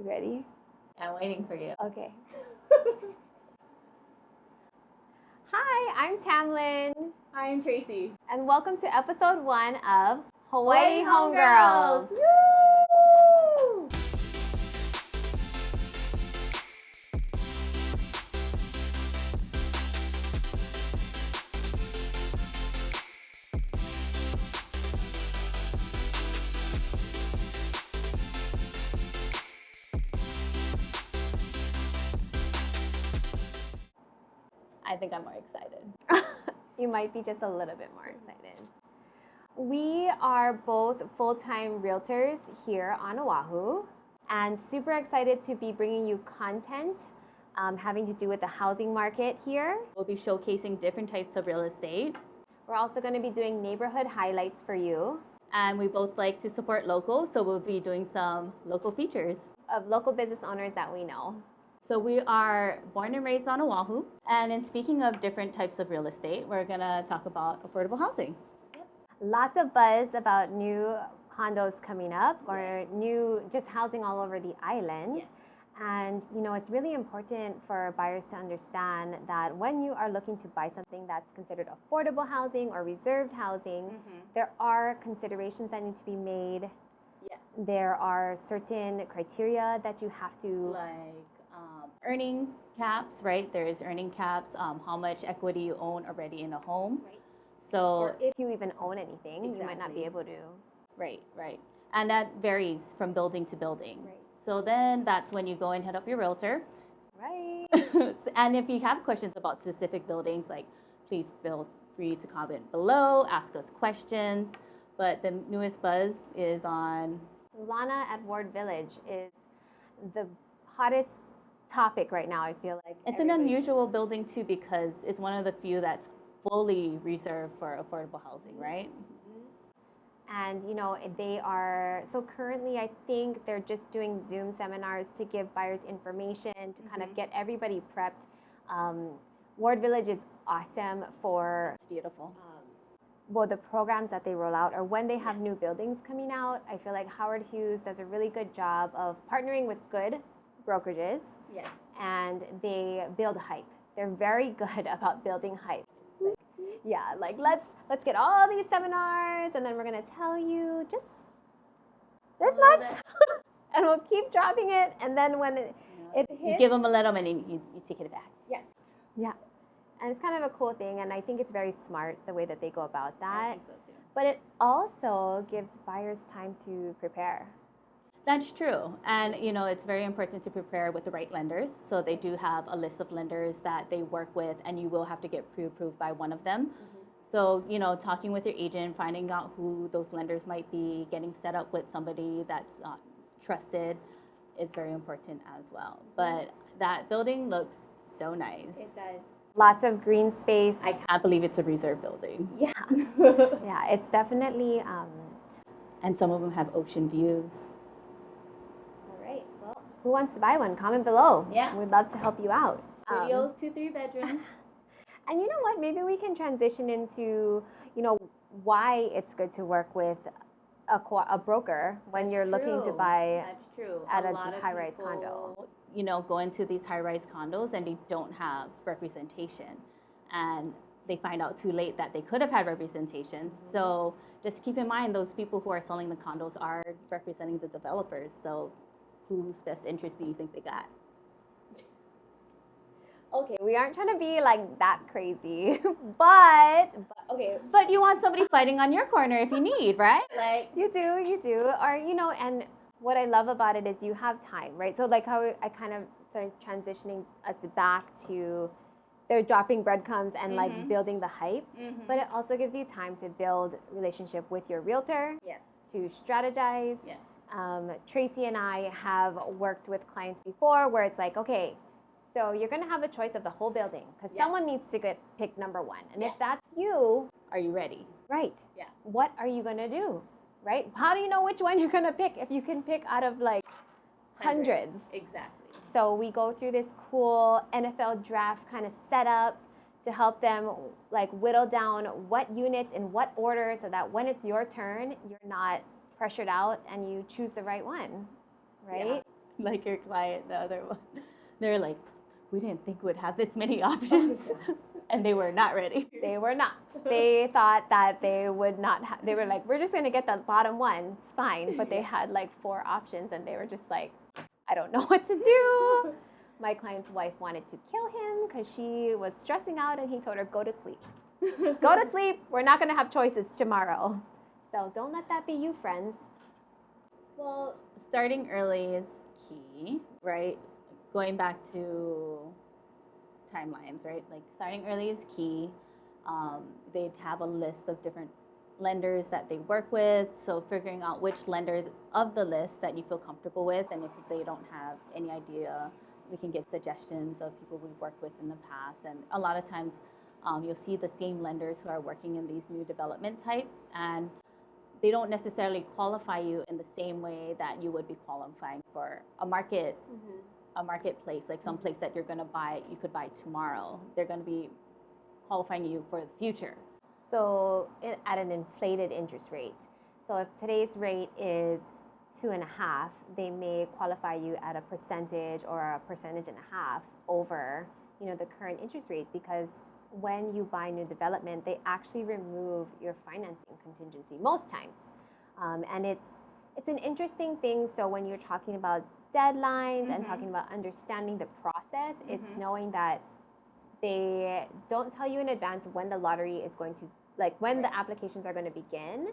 You ready? I'm waiting for you. Okay. Hi, I'm Tamlyn. Hi, I'm Tracy. And welcome to episode 1 of Hawaii Homegirls. Woo! I think I'm more excited. You might be just a little bit more excited. We are both full-time realtors here on Oahu and super excited to be bringing you content having to do with the housing market here. We'll be showcasing different types of real estate. We're also going to be doing neighborhood highlights for you. And we both like to support locals, so we'll be doing some local features Of local business owners that we know. So we are born and raised on Oahu. And in speaking of different types of real estate, we're gonna talk about affordable housing. Lots of buzz about new condos coming up or new just housing all over the island. Yes. And you know, it's really important for buyers to understand that when you are looking to buy something that's considered affordable housing or reserved housing, there are considerations that need to be made. Yes. There are certain criteria that you have to Like earning caps, right? There is earning caps, how much equity you own already in a home. Right. So or if you even own anything, you might not be Exactly. able to. Right. And that varies from building to building. Right. So then that's when you go and hit up your realtor. Right. And if you have questions about specific buildings, like please feel free to comment below, ask us questions. But the newest buzz is on Ulana at Ward Village is the hottest topic right now, I feel like. it's an unusual building too because it's one of the few that's fully reserved for affordable housing, right? And you know, they are, so currently I think they're just doing Zoom seminars to give buyers information, to kind of get everybody prepped. Ward Village is awesome for It's beautiful. well, the programs that they roll out or when they have new buildings coming out. I feel like Howard Hughes does a really good job of partnering with good brokerages. Yes. And they build hype. They're very good about building hype. Like, yeah, like let's get all these seminars, and then we're gonna tell you just this much, and we'll keep dropping it. And then when it You hits, give them a little and you take it back. yeah, and it's kind of a cool thing, and I think it's very smart the way that they go about I that. think so too. But it also gives buyers time to prepare. That's true. And, you know, it's very important to prepare with the right lenders. So they do have a list of lenders that they work with, and you will have to get pre-approved by one of them. So, you know, talking with your agent, finding out who those lenders might be, getting set up with somebody that's trusted is very important as well. But that building looks so nice. It does. Lots of green space. I can't believe it's a reserve building. Yeah, yeah, it's definitely. And some of them have ocean views. All right. Well, who wants to buy one? Comment below. Yeah. We'd love to help you out. Studios, 2-3 bedrooms. And you know what? Maybe we can transition into, you know, why it's good to work with a broker when That's you're looking to true. buy That's true. at a lot of high-rise people, condo. You know, go into these high-rise condos and they don't have representation, and they find out too late that they could have had representation. So just keep in mind those people who are selling the condos are representing the developers. So whose best interest do you think they got? Okay, we aren't trying to be like that crazy, but okay, But you want somebody fighting on your corner if you need, right? Like you do, or you know, and what I love about it is you have time, right? So like how I kind of started transitioning us back to they're dropping breadcrumbs and like building the hype, but it also gives you time to build relationship with your realtor, yes, to strategize. yes, Tracy and I have worked with clients before where it's like, okay, so you're going to have a choice of the whole building because someone needs to get picked number one. And if that's you, are you ready? right? Yeah. What are you going to do? Right? How do you know which one you're going to pick if you can pick out of like hundreds? Exactly. So we go through this cool NFL draft kind of setup to help them like whittle down what units in what order so that when it's your turn, you're not pressured out and you choose the right one, right? like your client, the other one. They're like, we didn't think we'd have this many options. And they were not ready. They were not. They thought that they would not they were like, we're just going to get the bottom one. It's fine. But they had like 4 options and they were just like, I don't know what to do. My client's wife wanted to kill him because she was stressing out and he told her, go to sleep. Go to sleep. We're not going to have choices tomorrow. So don't let that be you, friends. Well, starting early is key, right? Going back to timelines, right? Like starting early is key. They'd have a list of different lenders that they work with. So figuring out which lender of the list that you feel comfortable with. And if they don't have any idea, we can give suggestions of people we've worked with in the past. And a lot of times you'll see the same lenders who are working in these new development type. And they don't necessarily qualify you in the same way that you would be qualifying for a market, a marketplace, like some place that you're going to buy, you could buy tomorrow. They're going to be qualifying you for the future. So at an inflated interest rate. So if today's rate is 2.5, they may qualify you at a percentage or a percentage and a half over, the current interest rate, because when you buy new development, they actually remove your financing contingency most times. And it's an interesting thing. So when you're talking about deadlines and talking about understanding the process, it's knowing that they don't tell you in advance when the lottery is going to, like when the applications are going to begin,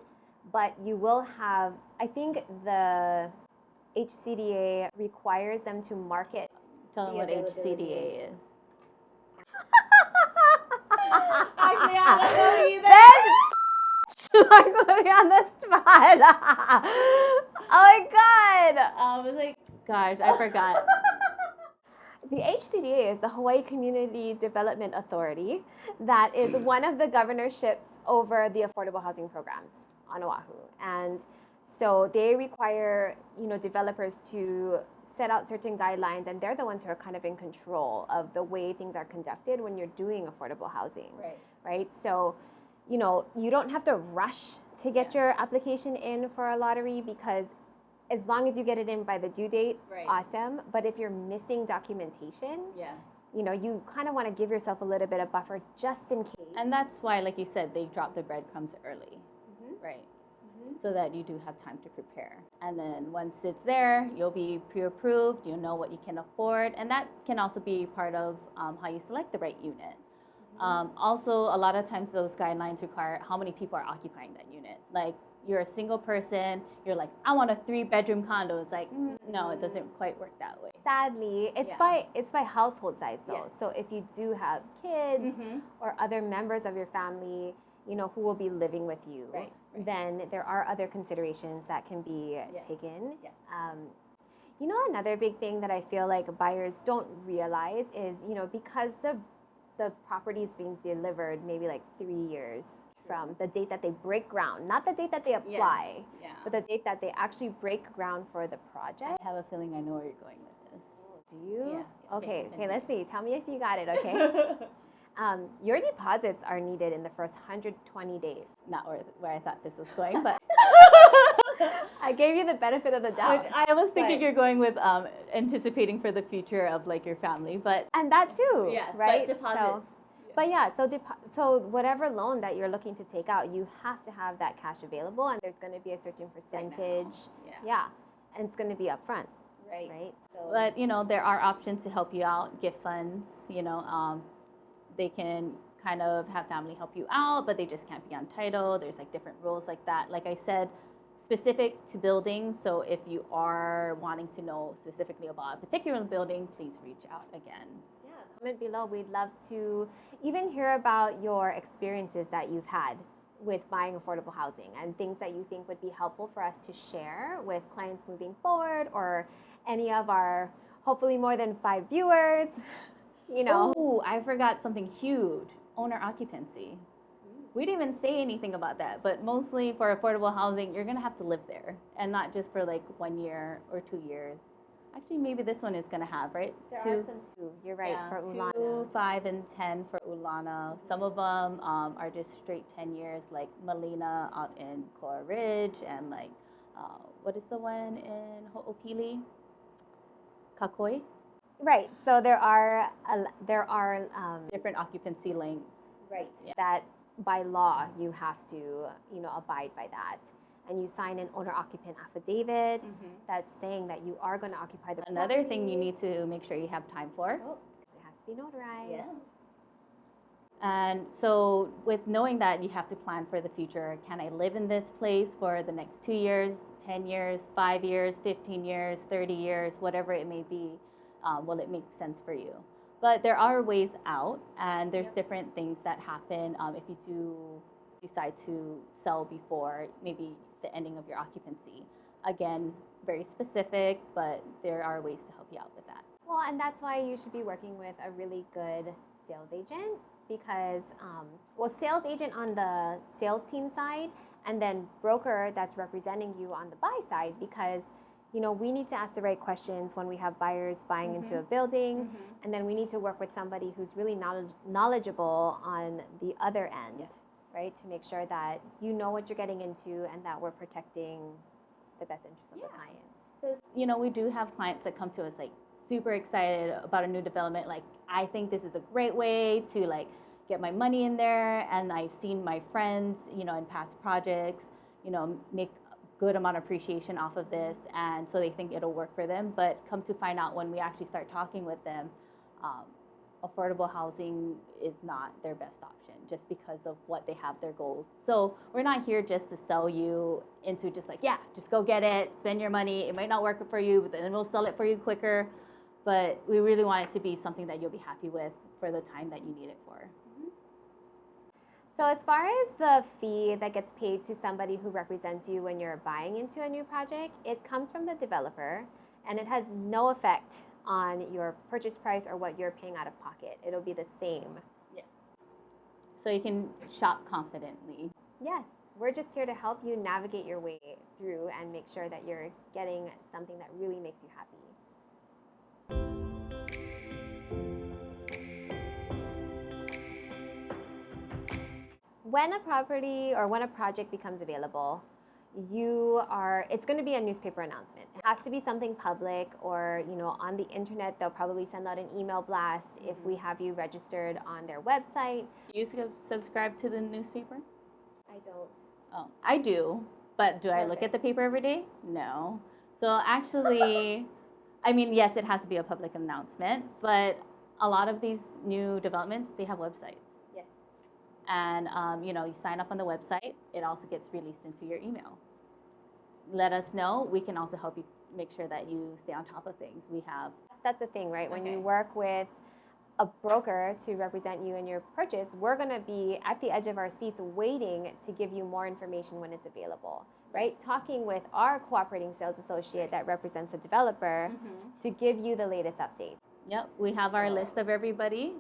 but you will have, I think the HCDA requires them to market. Tell them what HCDA is. Actually, I don't know either. Like put me on the spot. Oh my God. I was like, gosh, I forgot. The HCDA is the Hawaii Community Development Authority that is one of the governorships over the affordable housing programs on Oahu. And so they require, developers to set out certain guidelines, and they're the ones who are kind of in control of the way things are conducted when you're doing affordable housing. Right? So, you don't have to rush to get your application in for a lottery, because as long as you get it in by the due date, awesome. But if you're missing documentation, you kind of want to give yourself a little bit of buffer just in case. And that's why, like you said, they drop the breadcrumbs early, right? So that you do have time to prepare. And then once it's there, you'll be pre-approved, you'll know what you can afford. And that can also be part of how you select the right unit. Also, a lot of times those guidelines require how many people are occupying that unit. Like, you're a single person, you're like, I want a 3-bedroom condo. It's like, no, it doesn't quite work that way. Sadly, it's by household size though. So if you do have kids or other members of your family, who will be living with you, then there are other considerations that can be taken. Another big thing that I feel like buyers don't realize is, because the property is being delivered maybe like 3 years from the date that they break ground, not the date that they apply, but the date that they actually break ground for the project. I have a feeling I know where you're going with this. Do you? Yeah. Okay, let's see. Tell me if you got it, okay? Your deposits are needed in the first 120 days. Not where I thought this was going, but I gave you the benefit of the doubt. I was thinking you're going with anticipating for the future of like your family, but and that too, right? But deposits. So whatever loan that you're looking to take out, you have to have that cash available, and there's going to be a certain percentage. And it's going to be upfront. Right. So, but there are options to help you out, gift funds. They can kind of have family help you out, but they just can't be on title. There's like different rules like that. Like I said, specific to buildings. So if you are wanting to know specifically about a particular building, please reach out again. Yeah, comment below. We'd love to even hear about your experiences that you've had with buying affordable housing and things that you think would be helpful for us to share with clients moving forward, or any of our hopefully more than 5 viewers. Oh, I forgot something huge. Owner occupancy. We didn't even say anything about that, but mostly for affordable housing, you're going to have to live there, and not just for like 1 year or 2 years. Actually, maybe this one is going to have, right? There are some too. You're right, for Ulana. 2, 5, and 10 for Ulana. Some of them are just straight 10 years, like Melina out in Coral Ridge, and like, what is the one in Ho'opili? Kakoi? Right. So there are Different occupancy lengths. right Yeah. that by law you have to abide by that, and you sign an owner-occupant affidavit that's saying that you are going to occupy the Another property. thing you need to make sure you have time for. Oh, it has to be notarized. Yes. And so with knowing that, you have to plan for the future. Can I live in this place for the next 2 years, 10 years, 5 years, 15 years, 30 years, whatever it may be? Will it make sense for you? But there are ways out, and there's different things that happen if you do decide to sell before maybe the ending of your occupancy. Again, very specific, but there are ways to help you out with that. Well, and that's why you should be working with a really good sales agent, because sales agent on the sales team side, and then broker that's representing you on the buy side, because we need to ask the right questions when we have buyers buying into a building, and then we need to work with somebody who's really knowledgeable on the other end, right? To make sure that you know what you're getting into and that we're protecting the best interest of the client. Because, we do have clients that come to us like super excited about a new development. Like, I think this is a great way to like get my money in there, and I've seen my friends, in past projects, make good amount of appreciation off of this, and so they think it'll work for them. But come to find out, when we actually start talking with them, affordable housing is not their best option, just because of what they have their goals. So we're not here just to sell you into just like, just go get it, spend your money. It might not work for you, but then we'll sell it for you quicker. But we really want it to be something that you'll be happy with for the time that you need it for. So as far as the fee that gets paid to somebody who represents you when you're buying into a new project, it comes from the developer, and it has no effect on your purchase price or what you're paying out of pocket. It'll be the same. Yes. So you can shop confidently. Yes. We're just here to help you navigate your way through and make sure that you're getting something that really makes you happy. When a property or when a project becomes available, it's going to be a newspaper announcement. It has to be something public, or on the internet they'll probably send out an email blast if we have you registered on their website. Do you subscribe to the newspaper? I don't. Oh, I do, but do I look at the paper every day? No. So actually, yes, it has to be a public announcement, but a lot of these new developments, they have websites. And, you sign up on the website. It also gets released into your email. Let us know. We can also help you make sure that you stay on top of things. That's the thing, right? When you work with a broker to represent you in your purchase, we're going to be at the edge of our seats waiting to give you more information when it's available, right? Talking with our cooperating sales associate that represents the developer to give you the latest updates. Yep. We have our list of everybody.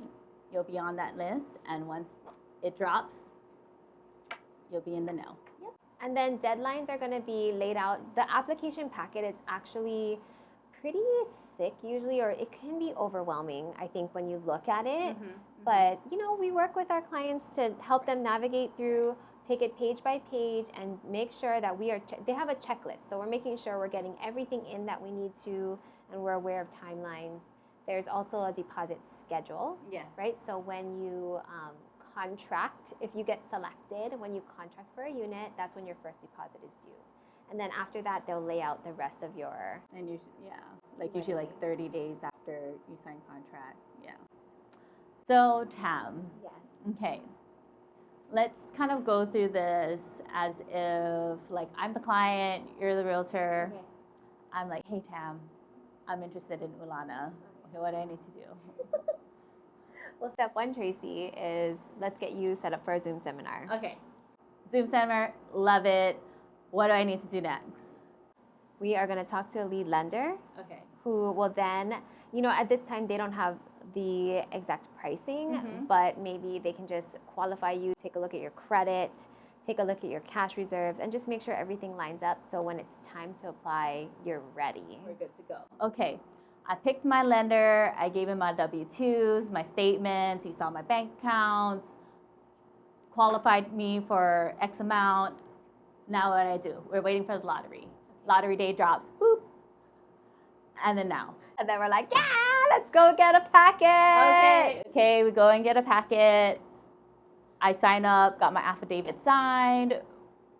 You'll be on that list. And once it drops, you'll be in the know. Yep. And then deadlines are going to be laid out. The application packet is actually pretty thick usually, or it can be overwhelming, I think, when you look at it. But, we work with our clients to help them navigate through, take it page by page, and make sure that they have a checklist. So we're making sure we're getting everything in that we need to, and we're aware of timelines. There's also a deposit schedule, right? So when you contract, if you get selected, when you contract for a unit, that's when your first deposit is due. And then after that, they'll lay out the rest of your... And usually like 30 days after you sign contract. Yeah. So, Tam. Yes. Okay. Let's kind of go through this as if, like, I'm the client, you're the realtor. Okay. I'm like, hey, Tam, I'm interested in Ulana. Okay, what do I need to do? Well, step one, Tracy, is let's get you set up for a Zoom seminar. Okay. Zoom seminar, love it. What do I need to do next? We are going to talk to a lead lender. Okay. Who will then, at this time, they don't have the exact pricing, but maybe they can just qualify you, take a look at your credit, take a look at your cash reserves, and just make sure everything lines up so when it's time to apply, you're ready. We're good to go. Okay. I picked my lender, I gave him my W-2s, my statements, he saw my bank accounts, qualified me for X amount. Now what do? We're waiting for the lottery. Lottery day drops, boop. And then now. And then we're like, yeah, let's go get a packet. Okay, we go and get a packet. I sign up, got my affidavit signed.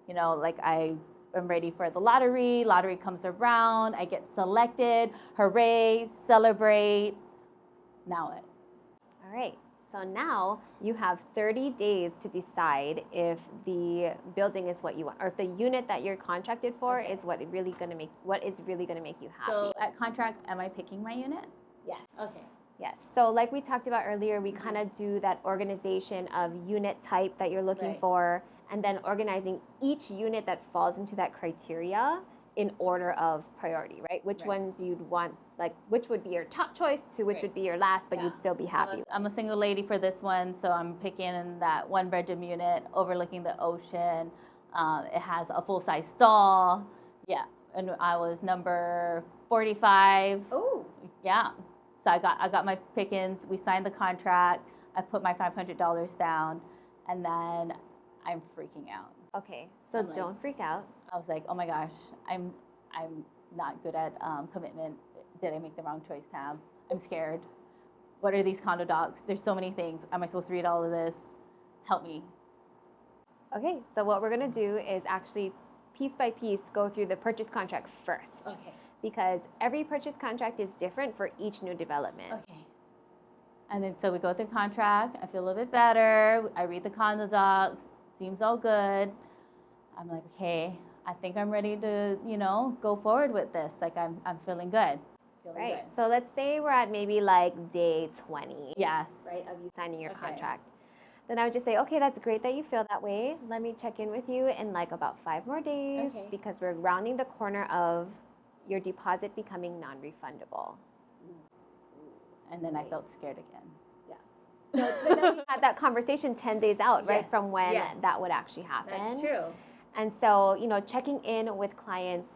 You know, like I am ready for the lottery. Lottery comes around. I get selected. Hooray, celebrate. Now what? All right. So now you have 30 days to decide if the building is what you want, or if the unit that you're contracted for is what is really going to make you happy. So at contract, am I picking my unit? Yes. Okay. Yes. So like we talked about earlier, we kind of do that organization of unit type that you're looking for, and then organizing each unit that falls into that criteria in order of priority, right? Which ones you'd want, like which would be your top choice to which would be your last, but you'd still be happy. I'm a single lady for this one, so I'm picking that 1-bedroom unit overlooking the ocean. It has a full-size stall. Yeah, and I was number 45. Oh. Yeah. So I got my pickings. We signed the contract. I put my $500 down, and then I'm freaking out. Okay, so don't freak out. I was like, oh my gosh, I'm not good at commitment. Did I make the wrong choice, Tam? I'm scared. What are these condo docs? There's so many things. Am I supposed to read all of this? Help me. Okay, so what we're gonna do is actually piece by piece go through the purchase contract first. Okay. Because every purchase contract is different for each new development. Okay. And then so we go through contract. I feel a little bit better. I read the condo docs. Seems all good. I'm like, okay, I think I'm ready to, go forward with this. Like I'm feeling good. Right. So let's say we're at maybe like day 20. Yes. Right, of you signing your contract. Then I would just say, okay, that's great that you feel that way. Let me check in with you in like about 5 more days because we're rounding the corner of your deposit becoming non-refundable. And then I felt scared again. Yeah. So it's good that we had that conversation 10 days out, right, from when that would actually happen. That's true. And so, checking in with clients,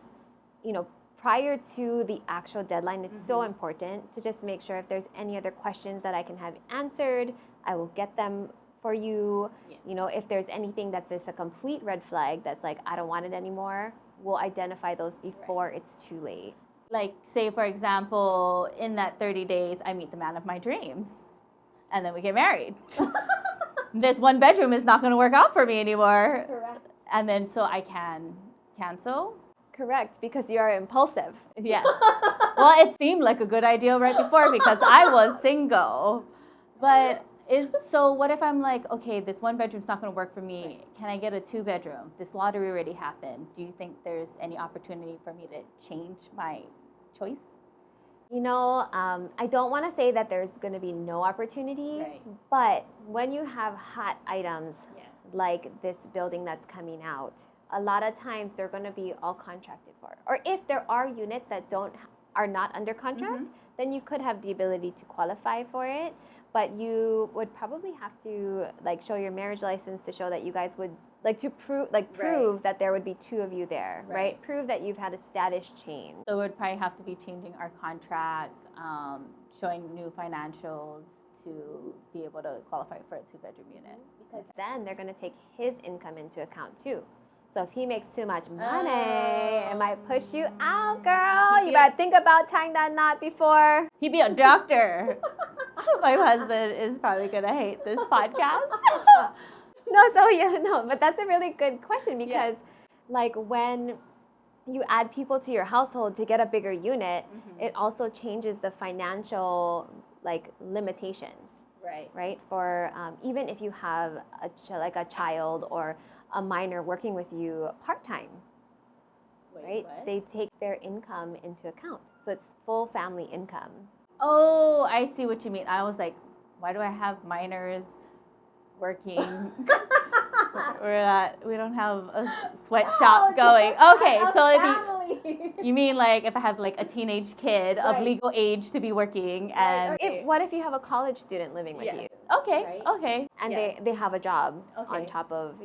prior to the actual deadline is so important to just make sure if there's any other questions that I can have answered, I will get them for you. Yeah. If there's anything that's just a complete red flag that's like, I don't want it anymore, we'll identify those before it's too late. Like, say, for example, in that 30 days, I meet the man of my dreams, and then we get married. This 1 bedroom is not going to work out for me anymore. Correct. And then so I can cancel? Correct, because you are impulsive. Yes. Well, it seemed like a good idea right before because I was single. But so what if I'm like, okay, this 1 bedroom's not going to work for me. Can I get a 2-bedroom? This lottery already happened. Do you think there's any opportunity for me to change my choice? I don't want to say that there's going to be no opportunity, but when you have hot items like this building that's coming out, a lot of times they're going to be all contracted for. Or if there are units that are not under contract, then you could have the ability to qualify for it. But you would probably have to show your marriage license to show that you guys would prove that there would be 2 of you there, right? Prove that you've had a status change. So it would probably have to be changing our contract, showing new financials to be able to qualify for a 2-bedroom unit. Because then they're going to take his income into account too. So if he makes too much money, it might push you out, girl. You better think about tying that knot before. He'd be a doctor. My husband is probably going to hate this podcast. But that's a really good question because when you add people to your household to get a bigger unit, it also changes the financial limitations. Right? For even if you have a child or a minor working with you part-time, right? What? They take their income into account. So it's full family income. Oh, I see what you mean. I was like, why do I have minors working? We don't have a sweatshop going. Okay, so you mean if I have a teenage kid of legal age to be working and what if you have a college student living with you? Okay, okay. And they have a job on top of,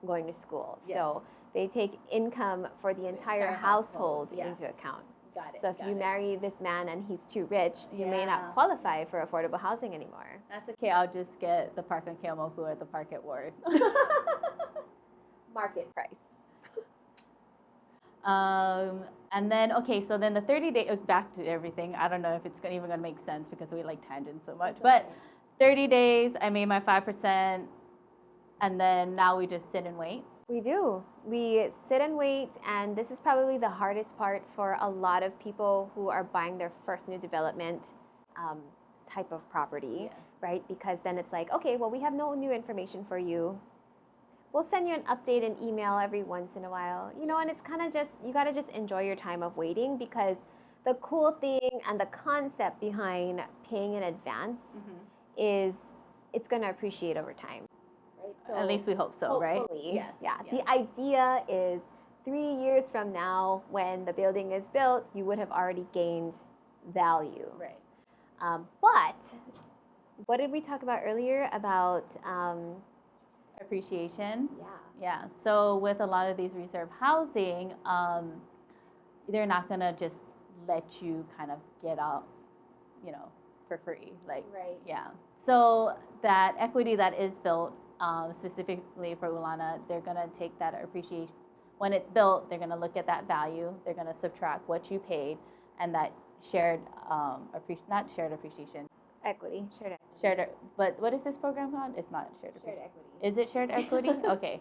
going to school. Yes. So they take income for the entire household into account. Got it. So if you marry this man and he's too rich, you may not qualify for affordable housing anymore. That's okay. I'll just get the park on Keomoku or the park at Ward. Market price. And then, okay, so then the 30-day, back to everything. I don't know if it's even going to make sense because we like tangents so much. But 30 days, I made my 5%, and then now we just sit and wait. We do. We sit and wait, and this is probably the hardest part for a lot of people who are buying their first new development type of property, right? Because then it's like, okay, well, we have no new information for you. We'll send you an update and email every once in a while, you know, and it's kind of just, you got to just enjoy your time of waiting, because the cool thing and the concept behind paying in advance is it's going to appreciate over time. Right? So at least we hope so, right? Yes. Yeah. The idea is 3 years from now, when the building is built, you would have already gained value. Right. But what did we talk about earlier about appreciation? Yeah. So with a lot of these reserve housing, they're not gonna just let you kind of get out, you know, for free. Like, right. Yeah. So that equity that is built, specifically for Ulana, they're gonna take that appreciation. When it's built, they're gonna look at that value. They're gonna subtract what you paid, and that shared not shared appreciation. Equity. But what is this program called? It's not shared equity. Is it shared equity? Okay.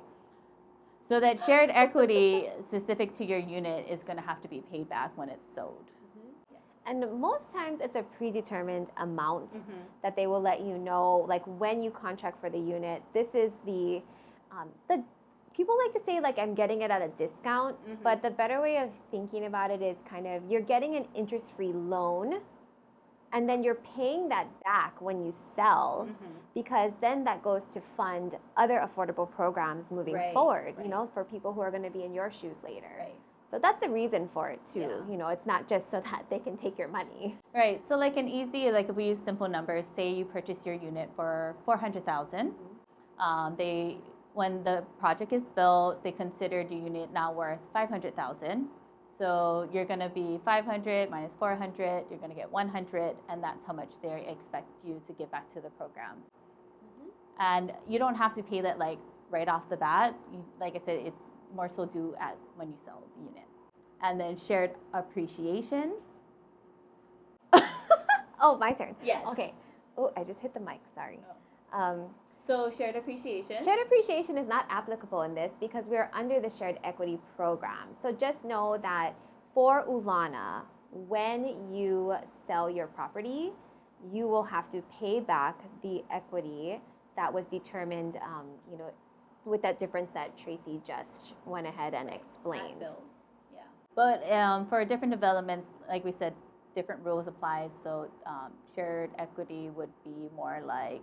So that shared equity specific to your unit is going to have to be paid back when it's sold. Yes. And most times it's a predetermined amount that they will let you know, like when you contract for the unit, this is the people like to say like I'm getting it at a discount, but the better way of thinking about it is kind of you're getting an interest-free loan, and then you're paying that back when you sell, because then that goes to fund other affordable programs moving forward, you know, for people who are going to be in your shoes later. Right. So that's the reason for it too. You know, it's not just so that they can take your money. Right. So like an easy, like if we use simple numbers, say you purchase your unit for $400,000. When the project is built, they consider the unit now worth $500,000. So you're going to be 500 minus 400, you're going to get 100, and that's how much they expect you to give back to the program. And you don't have to pay that like right off the bat. Like I said, it's more so due at when you sell the unit. And then shared appreciation. Oh, my turn. Yes. Okay. Oh, I just hit the mic. Sorry. So shared appreciation. Shared appreciation is not applicable in this because we're under the shared equity program. So just know that for Ulana, when you sell your property, you will have to pay back the equity that was determined, you know, with that difference that Tracy just went ahead and explained. Yeah. But for different developments, like we said, different rules apply. So shared equity would be more like.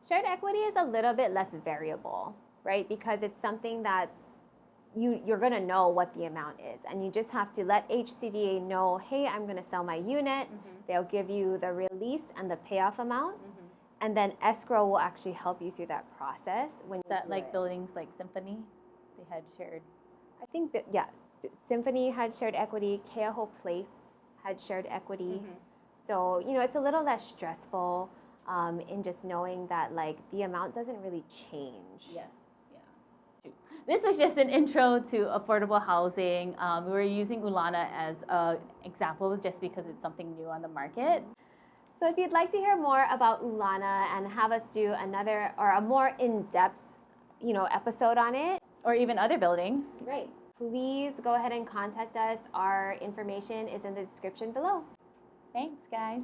Shared equity is a little bit less variable, right? Because it's something that's you're going to know what the amount is, and you just have to let HCDA know, hey, I'm going to sell my unit. They'll give you the release and the payoff amount, and then escrow will actually help you through that process. When is that like buildings like Symphony, they had shared? I think that, yeah, Symphony had shared equity. Keaho Place had shared equity. So, you know, it's a little less stressful. In just knowing that like the amount doesn't really change. Yes, yeah. This was just an intro to affordable housing. We were using Ulana as an example just because it's something new on the market. So if you'd like to hear more about Ulana and have us do another or a more in-depth, you know, episode on it, or even other buildings, right? Please go ahead and contact us. Our information is in the description below. Thanks, guys.